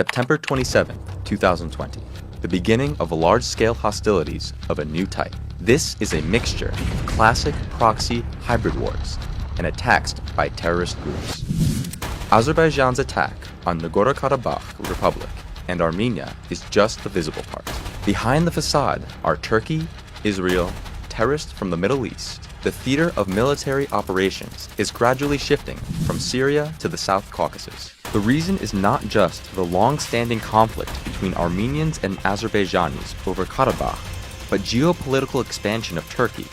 September 27, 2020, the beginning of large-scale hostilities of a new type. This is a mixture of classic proxy hybrid wars and attacks by terrorist groups. Azerbaijan's attack on Nagorno-Karabakh Republic and Armenia is just the visible part. Behind the facade are Turkey, Israel, terrorists from the Middle East. The theater of military operations is gradually shifting from Syria to the South Caucasus. The reason is not just the long-standing conflict between Armenians and Azerbaijanis over Karabakh, but geopolitical expansion of Turkey.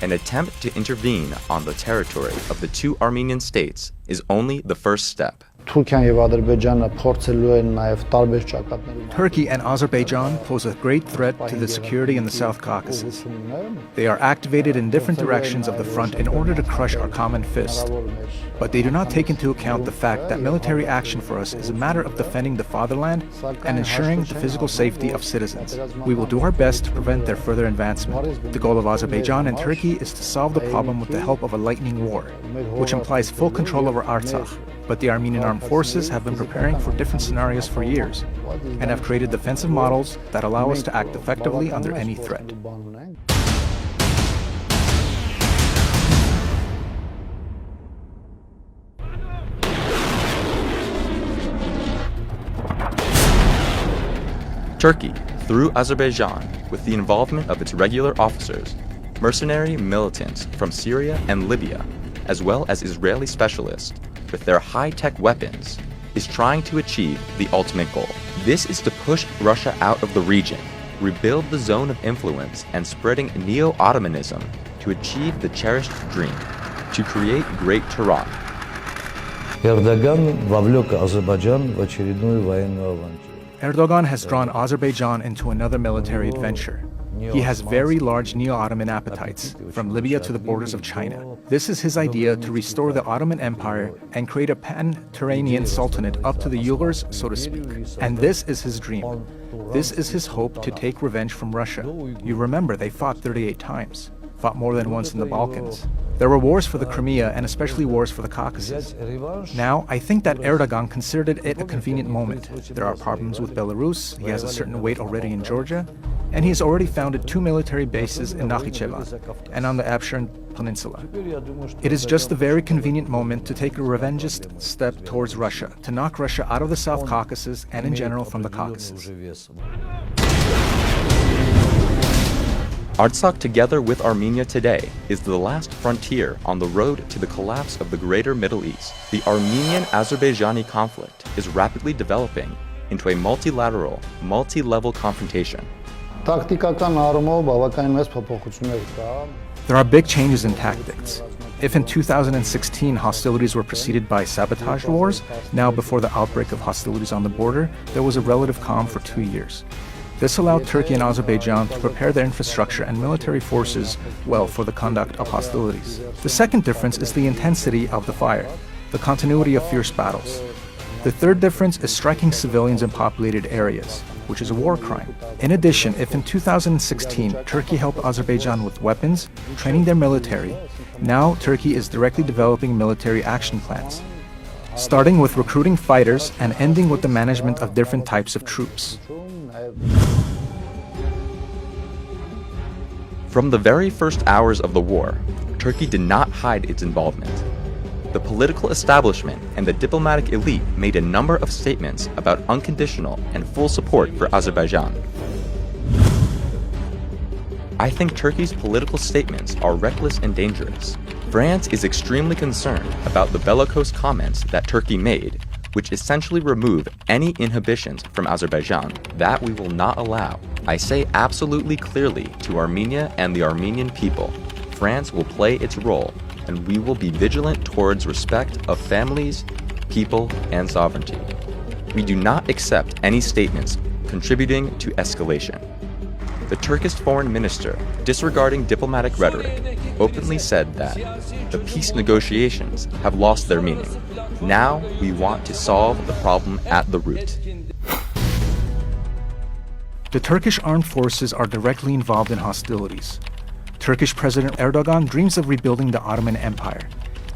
An attempt to intervene on the territory of the two Armenian states is only the first step. Turkey and Azerbaijan pose a great threat to the security in the South Caucasus. They are activated in different directions of the front in order to crush our common fist. But they do not take into account the fact that military action for us is a matter of defending the fatherland and ensuring the physical safety of citizens. We will do our best to prevent their further advancement. The goal of Azerbaijan and Turkey is to solve the problem with the help of a lightning war, which implies full control over Artsakh. But the Armenian armed forces have been preparing for different scenarios for years and have created defensive models that allow us to act effectively under any threat. Turkey, through Azerbaijan, with the involvement of its regular officers, mercenary militants from Syria and Libya, as well as Israeli specialists, with their high-tech weapons, is trying to achieve the ultimate goal. This is to push Russia out of the region, rebuild the zone of influence, and spreading neo-Ottomanism to achieve the cherished dream, to create Great Tehran. Erdogan has drawn Azerbaijan into another military adventure. He has very large neo-Ottoman appetites, from Libya to the borders of China. This is his idea to restore the Ottoman Empire and create a pan-Turanian sultanate up to the Uyghurs, so to speak. And this is his dream. This is his hope to take revenge from Russia. You remember, they fought 38 times, fought more than once in the Balkans. There were wars for the Crimea and especially wars for the Caucasus. Now, I think that Erdogan considered it a convenient moment. There are problems with Belarus, he has a certain weight already in Georgia, and he has already founded 2 military bases in Nakhichevan and on the Absheron Peninsula. It is just a very convenient moment to take a revengist step towards Russia, to knock Russia out of the South Caucasus and in general from the Caucasus. Artsakh, together with Armenia today, is the last frontier on the road to the collapse of the greater Middle East. The Armenian-Azerbaijani conflict is rapidly developing into a multilateral, multi-level confrontation. There are big changes in tactics. If in 2016 hostilities were preceded by sabotage wars, now before the outbreak of hostilities on the border, there was a relative calm for 2 years. This allowed Turkey and Azerbaijan to prepare their infrastructure and military forces well for the conduct of hostilities. The second difference is the intensity of the fire, the continuity of fierce battles. The third difference is striking civilians in populated areas, which is a war crime. In addition, if in 2016 Turkey helped Azerbaijan with weapons, training their military, now Turkey is directly developing military action plans, starting with recruiting fighters and ending with the management of different types of troops. From the very first hours of the war, Turkey did not hide its involvement. The political establishment and the diplomatic elite made a number of statements about unconditional and full support for Azerbaijan. I think Turkey's political statements are reckless and dangerous. France is extremely concerned about the bellicose comments that Turkey made, which essentially remove any inhibitions from Azerbaijan. That we will not allow. I say absolutely clearly to Armenia and the Armenian people, France will play its role, and we will be vigilant towards respect of families, people, and sovereignty. We do not accept any statements contributing to escalation. The Turkish foreign minister, disregarding diplomatic rhetoric, openly said that the peace negotiations have lost their meaning. Now we want to solve the problem at the root. The Turkish armed forces are directly involved in hostilities. Turkish President Erdogan dreams of rebuilding the Ottoman Empire.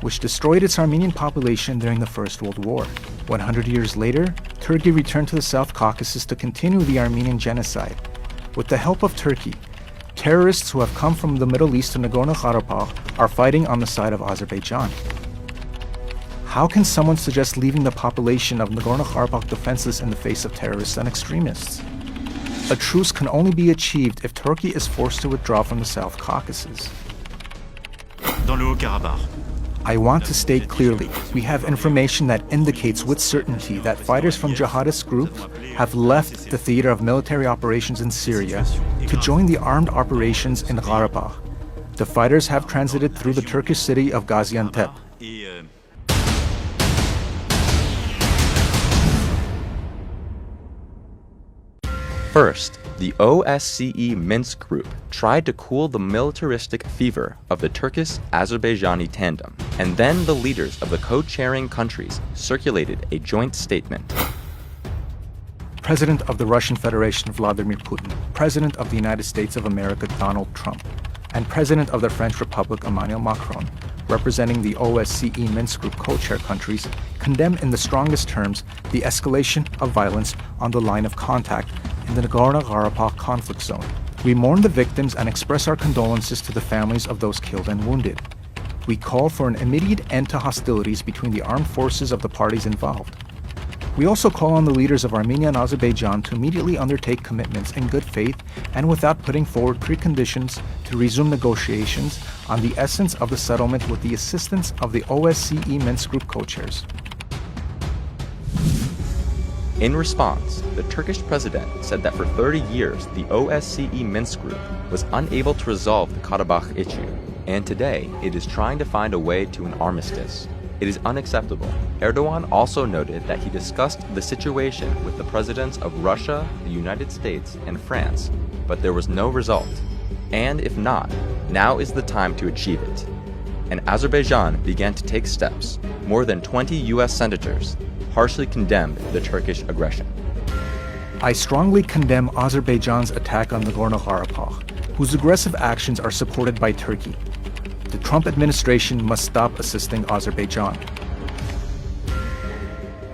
which destroyed its Armenian population during the First World War. 100 years later, Turkey returned to the South Caucasus to continue the Armenian genocide. With the help of Turkey, terrorists who have come from the Middle East to Nagorno-Karabakh are fighting on the side of Azerbaijan. How can someone suggest leaving the population of Nagorno-Karabakh defenseless in the face of terrorists and extremists? A truce can only be achieved if Turkey is forced to withdraw from the South Caucasus. I want to state clearly, we have information that indicates with certainty that fighters from jihadist groups have left the theater of military operations in Syria to join the armed operations in Karabakh. The fighters have transited through the Turkish city of Gaziantep. First, the OSCE Minsk group tried to cool the militaristic fever of the Turkish-Azerbaijani tandem, and then the leaders of the co-chairing countries circulated a joint statement. President of the Russian Federation Vladimir Putin, President of the United States of America Donald Trump, and President of the French Republic Emmanuel Macron, representing the OSCE Minsk Group co-chair countries, condemn in the strongest terms the escalation of violence on the line of contact in the Nagorno-Karabakh conflict zone. We mourn the victims and express our condolences to the families of those killed and wounded. We call for an immediate end to hostilities between the armed forces of the parties involved. We also call on the leaders of Armenia and Azerbaijan to immediately undertake commitments in good faith and without putting forward preconditions to resume negotiations on the essence of the settlement with the assistance of the OSCE Minsk Group co-chairs. In response, the Turkish president said that for 30 years the OSCE Minsk Group was unable to resolve the Karabakh issue, and today it is trying to find a way to an armistice. It is unacceptable. Erdogan also noted that he discussed the situation with the presidents of Russia, the United States, and France, but there was no result. And if not, now is the time to achieve it. And Azerbaijan began to take steps. More than 20 US senators harshly condemned the Turkish aggression. I strongly condemn Azerbaijan's attack on Nagorno-Karabakh, whose aggressive actions are supported by Turkey. The Trump administration must stop assisting Azerbaijan.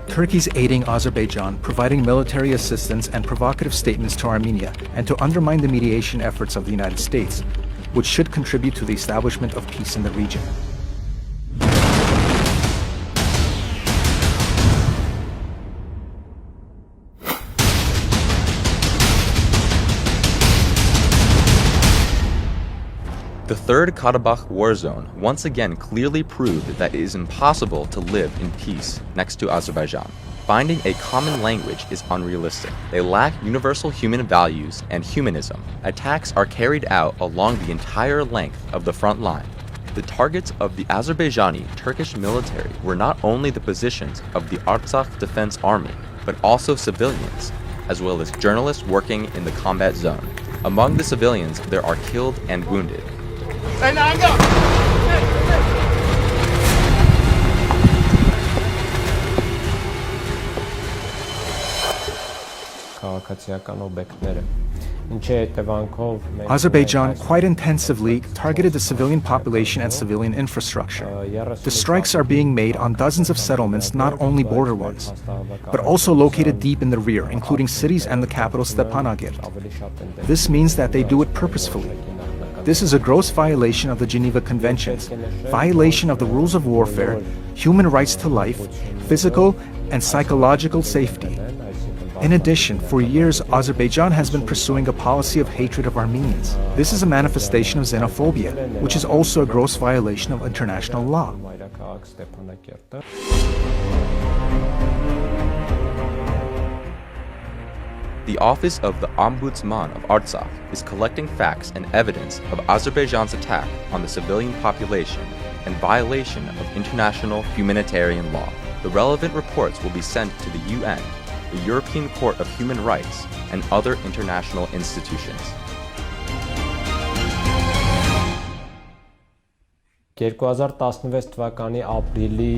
Turkey's aiding Azerbaijan, providing military assistance and provocative statements to Armenia, and to undermine the mediation efforts of the United States, which should contribute to the establishment of peace in the region. The Third Karabakh war zone once again clearly proved that it is impossible to live in peace next to Azerbaijan. Finding a common language is unrealistic. They lack universal human values and humanism. Attacks are carried out along the entire length of the front line. The targets of the Azerbaijani Turkish military were not only the positions of the Artsakh Defense Army, but also civilians, as well as journalists working in the combat zone. Among the civilians, there are killed and wounded. Azerbaijan quite intensively targeted the civilian population and civilian infrastructure. The strikes are being made on dozens of settlements, not only border ones, but also located deep in the rear, including cities and the capital Stepanakert. This means that they do it purposefully. This is a gross violation of the Geneva Conventions, violation of the rules of warfare, human rights to life, physical and psychological safety. In addition, for years, Azerbaijan has been pursuing a policy of hatred of Armenians. This is a manifestation of xenophobia, which is also a gross violation of international law. The Office of the Ombudsman of Artsakh is collecting facts and evidence of Azerbaijan's attack on the civilian population and violation of international humanitarian law. The relevant reports will be sent to the UN, the European Court of Human Rights, and other international institutions. 2016 թվականի ապրիլի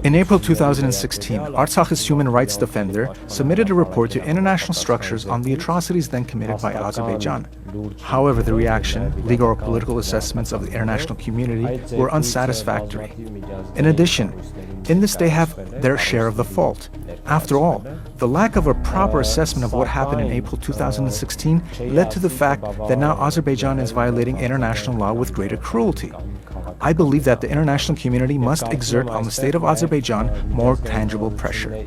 In April 2016, Artsak's human rights defender submitted a report to international structures on the atrocities then committed by Azerbaijan. However, the reaction, legal or political assessments of the international community were unsatisfactory. In addition, in this they have their share of the fault. After all, the lack of a proper assessment of what happened in April 2016 led to the fact that now Azerbaijan is violating international law with greater cruelty. I believe that the international community must exert on the state of Azerbaijan more tangible pressure.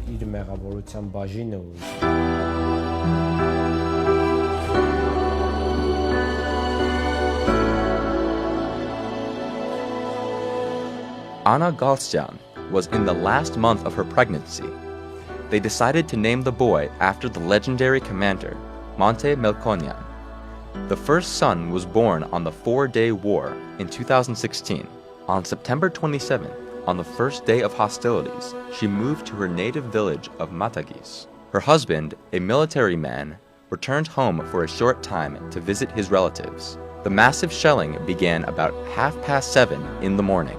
Anna Galstyan was in the last month of her pregnancy. They decided to name the boy after the legendary commander, Monte Melkonyan. The first son was born on the 4-day war in 2016. On September 27th, on the first day of hostilities, she moved to her native village of Matagis. Her husband, a military man, returned home for a short time to visit his relatives. The massive shelling began about 7:30 in the morning.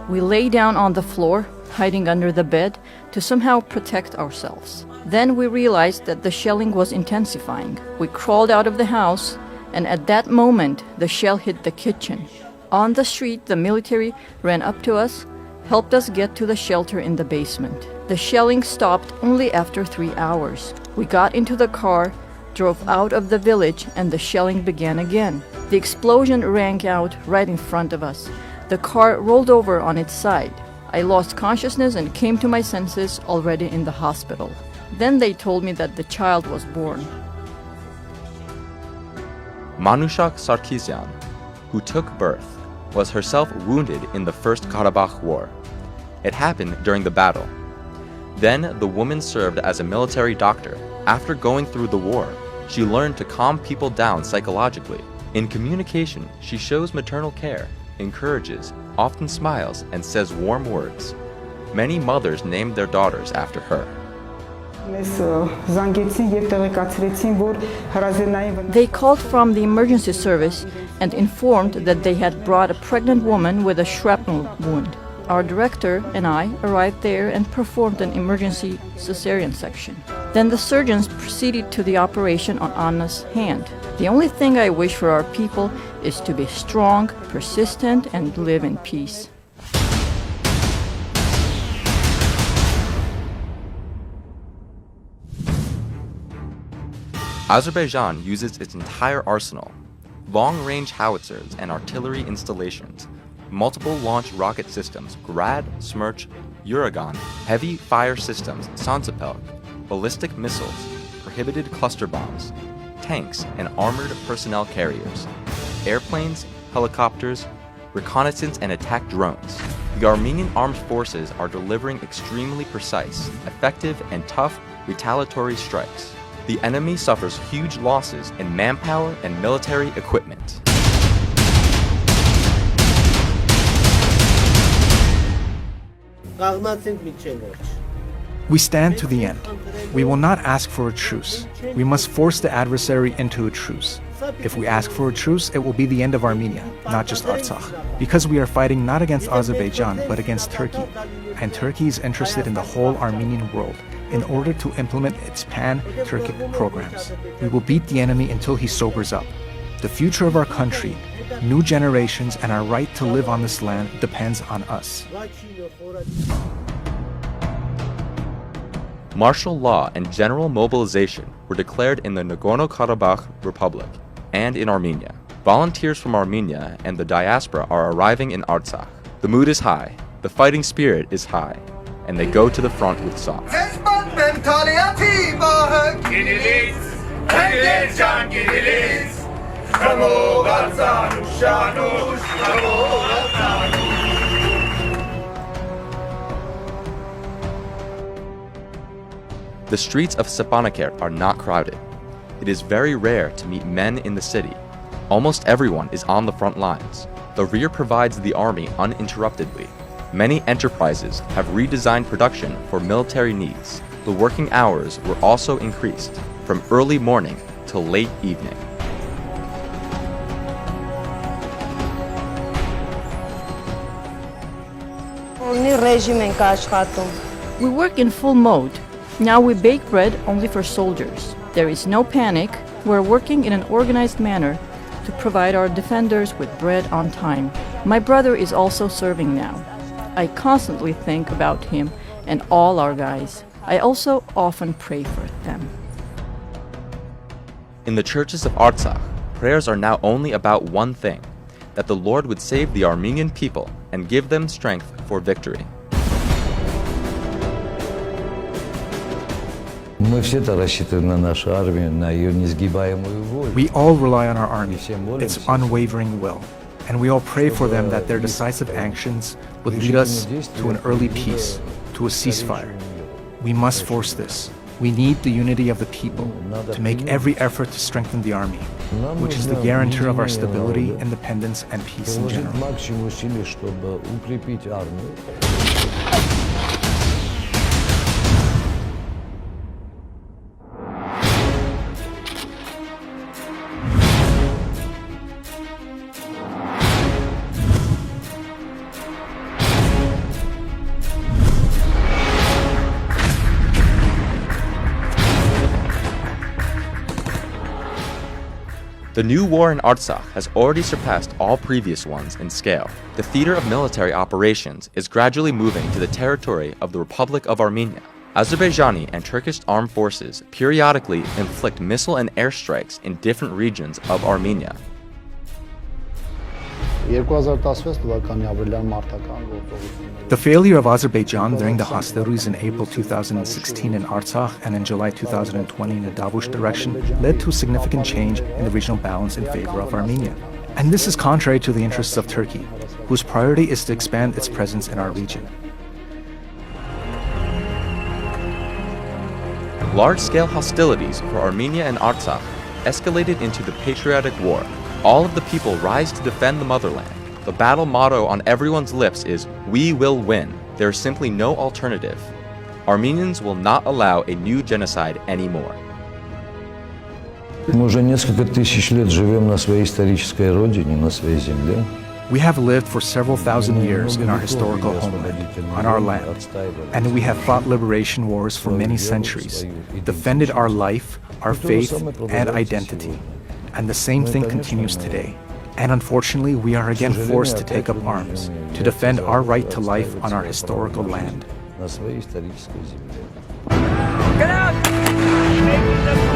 We lay down on the floor, hiding under the bed, to somehow protect ourselves. Then we realized that the shelling was intensifying. We crawled out of the house, and at that moment, the shell hit the kitchen. On the street, the military ran up to us, helped us get to the shelter in the basement. The shelling stopped only after 3 hours. We got into the car, drove out of the village, and the shelling began again. The explosion rang out right in front of us. The car rolled over on its side. I lost consciousness and came to my senses already in the hospital. Then they told me that the child was born. Manushak Sarkisyan, who took birth, was herself wounded in the First Karabakh War. It happened during the battle. Then the woman served as a military doctor. After going through the war, she learned to calm people down psychologically. In communication, she shows maternal care, encourages, often smiles, and says warm words. Many mothers named their daughters after her. They called from the emergency service and informed that they had brought a pregnant woman with a shrapnel wound. Our director and I arrived there and performed an emergency cesarean section. Then the surgeons proceeded to the operation on Anna's hand. The only thing I wish for our people is to be strong, persistent, and live in peace. Azerbaijan uses its entire arsenal, long-range howitzers and artillery installations, multiple launch rocket systems, Grad, Smerch, Uragan, heavy fire systems, Sansapelk, ballistic missiles, prohibited cluster bombs, tanks and armored personnel carriers, airplanes, helicopters, reconnaissance and attack drones. The Armenian armed forces are delivering extremely precise, effective, and tough retaliatory strikes. The enemy suffers huge losses in manpower and military equipment. We stand to the end. We will not ask for a truce. We must force the adversary into a truce. If we ask for a truce, it will be the end of Armenia, not just Artsakh. Because we are fighting not against Azerbaijan, but against Turkey. And Turkey is interested in the whole Armenian world in order to implement its pan-Turkic programs. We will beat the enemy until he sobers up. The future of our country, new generations, and our right to live on this land depends on us. Martial law and general mobilization were declared in the Nagorno-Karabakh Republic and in Armenia. Volunteers from Armenia and the diaspora are arriving in Artsakh. The mood is high, the fighting spirit is high, and they go to the front with songs. The streets of Stepanakert are not crowded. It is very rare to meet men in the city. Almost everyone is on the front lines. The rear provides the army uninterruptedly. Many enterprises have redesigned production for military needs. The working hours were also increased from early morning till late evening. We work in full mode. Now we bake bread only for soldiers. There is no panic. We're working in an organized manner to provide our defenders with bread on time. My brother is also serving now. I constantly think about him and all our guys. I also often pray for them. In the churches of Artsakh, prayers are now only about one thing, that the Lord would save the Armenian people and give them strength for victory. Мы все-то рассчитываем на нашу армию, на ее несгибаемую волю. We all rely on our army, its unwavering will, and we all pray for them that their decisive actions would lead us to an early peace, to a ceasefire. We must force this. We need the unity of the people to make every effort to strengthen the army, which is the guarantor of our stability, independence, and peace in general. Максимум усилий, чтобы укрепить армию. The new war in Artsakh has already surpassed all previous ones in scale. The theater of military operations is gradually moving to the territory of the Republic of Armenia. Azerbaijani and Turkish armed forces periodically inflict missile and airstrikes in different regions of Armenia. 2016 թվականի ապրիլյան մարտական գործողությունները The failure of Azerbaijan during the hostilities in April 2016 in Artsakh and in July 2020 in the Davush direction led to a significant change in the regional balance in favor of Armenia. And this is contrary to the interests of Turkey, whose priority is to expand its presence in our region. Large-scale hostilities for Armenia and Artsakh escalated into the patriotic war. All of the people rise to defend the motherland. The battle motto on everyone's lips is, "We will win." There is simply no alternative. Armenians will not allow a new genocide anymore. Мы уже несколько тысяч лет живем на своей исторической родине, на своей земле. We have lived for several thousand years in our historical homeland, on our land, and we have fought liberation wars for many centuries, defended our life, our faith, and identity. And the same thing continues today. And unfortunately, we are again forced to take up arms to defend our right to life on our historical land. На своей исторической земле. Get out!